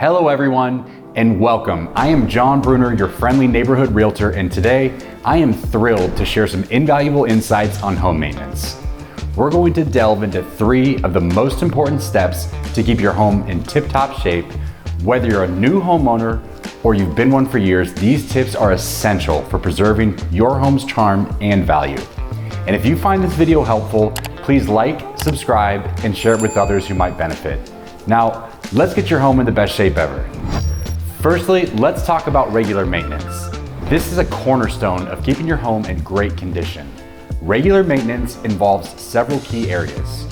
Hello everyone, and welcome. I am John Brunner, your friendly neighborhood realtor, and today I am thrilled to share some invaluable insights on home maintenance. We're going to delve into 3 of the most important steps to keep your home in tip-top shape. Whether you're a new homeowner or you've been one for years, these tips are essential for preserving your home's charm and value. And if you find this video helpful, please like, subscribe, and share it with others who might benefit. Now, let's get your home in the best shape ever. Firstly, let's talk about regular maintenance. This is a cornerstone of keeping your home in great condition. Regular maintenance involves several key areas.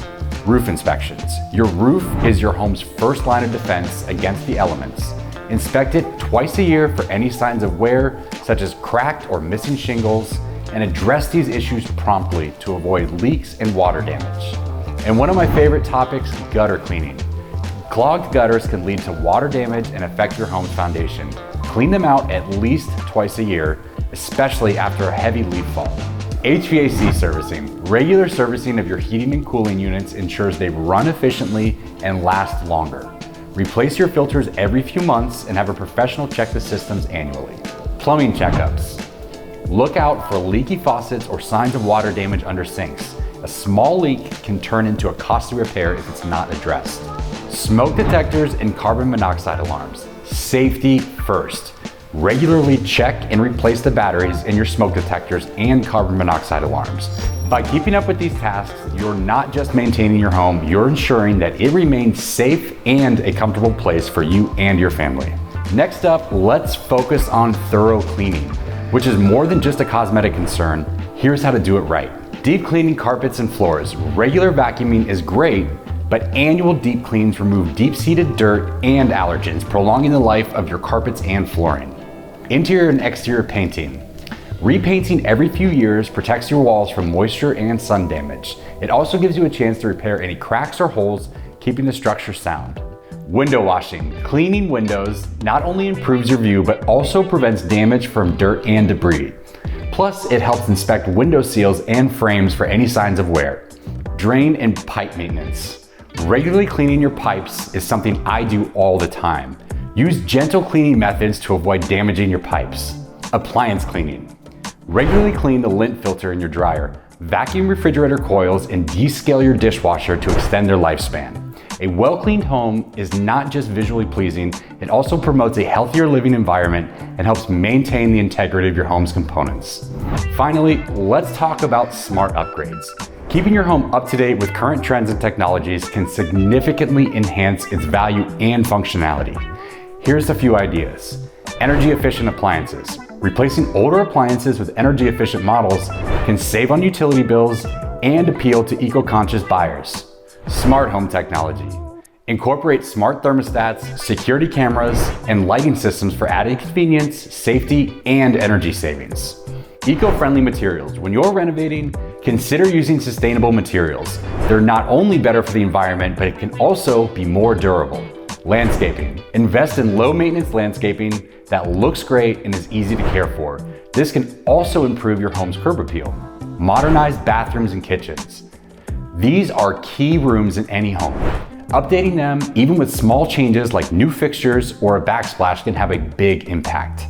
Roof inspections. Your roof is your home's first line of defense against the elements. Inspect it twice a year for any signs of wear, such as cracked or missing shingles, and address these issues promptly to avoid leaks and water damage. And one of my favorite topics, gutter cleaning. Clogged gutters can lead to water damage and affect your home's foundation. Clean them out at least twice a year, especially after a heavy leaf fall. HVAC servicing. Regular servicing of your heating and cooling units ensures they run efficiently and last longer. Replace your filters every few months and have a professional check the systems annually. Plumbing checkups. Look out for leaky faucets or signs of water damage under sinks. A small leak can turn into a costly repair if it's not addressed. Smoke detectors and carbon monoxide alarms. Safety first. Regularly check and replace the batteries in your smoke detectors and carbon monoxide alarms. By keeping up with these tasks, you're not just maintaining your home, you're ensuring that it remains safe and a comfortable place for you and your family. Next up, let's focus on thorough cleaning, which is more than just a cosmetic concern. Here's how to do it right. Deep cleaning carpets and floors. Regular vacuuming is great, but annual deep cleans remove deep-seated dirt and allergens, prolonging the life of your carpets and flooring. Interior and exterior painting. Repainting every few years protects your walls from moisture and sun damage. It also gives you a chance to repair any cracks or holes, keeping the structure sound. Window washing. Cleaning windows not only improves your view, but also prevents damage from dirt and debris. Plus, it helps inspect window seals and frames for any signs of wear. Drain and pipe maintenance. Regularly cleaning your pipes is something I do all the time. Use gentle cleaning methods to avoid damaging your pipes. Appliance cleaning. Regularly clean the lint filter in your dryer. Vacuum refrigerator coils and descale your dishwasher to extend their lifespan. A well-cleaned home is not just visually pleasing, it also promotes a healthier living environment and helps maintain the integrity of your home's components. Finally, let's talk about smart upgrades. Keeping your home up to date with current trends and technologies can significantly enhance its value and functionality. Here's a few ideas. Energy efficient appliances. Replacing older appliances with energy efficient models can save on utility bills and appeal to eco-conscious buyers. Smart home technology. Incorporate smart thermostats, security cameras, and lighting systems for added convenience, safety, and energy savings. Eco-friendly materials. When you're renovating, consider using sustainable materials. They're not only better for the environment, but it can also be more durable. Landscaping. Invest in low-maintenance landscaping that looks great and is easy to care for. This can also improve your home's curb appeal. Modernize bathrooms and kitchens. These are key rooms in any home. Updating them, even with small changes like new fixtures or a backsplash, can have a big impact.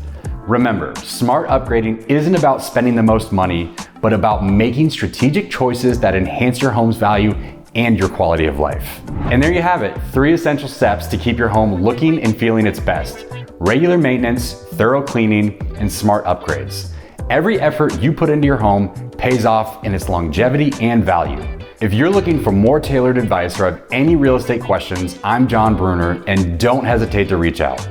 Remember, smart upgrading isn't about spending the most money, but about making strategic choices that enhance your home's value and your quality of life. And there you have it, 3 essential steps to keep your home looking and feeling its best. Regular maintenance, thorough cleaning, and smart upgrades. Every effort you put into your home pays off in its longevity and value. If you're looking for more tailored advice or have any real estate questions, I'm John Brunner, and don't hesitate to reach out.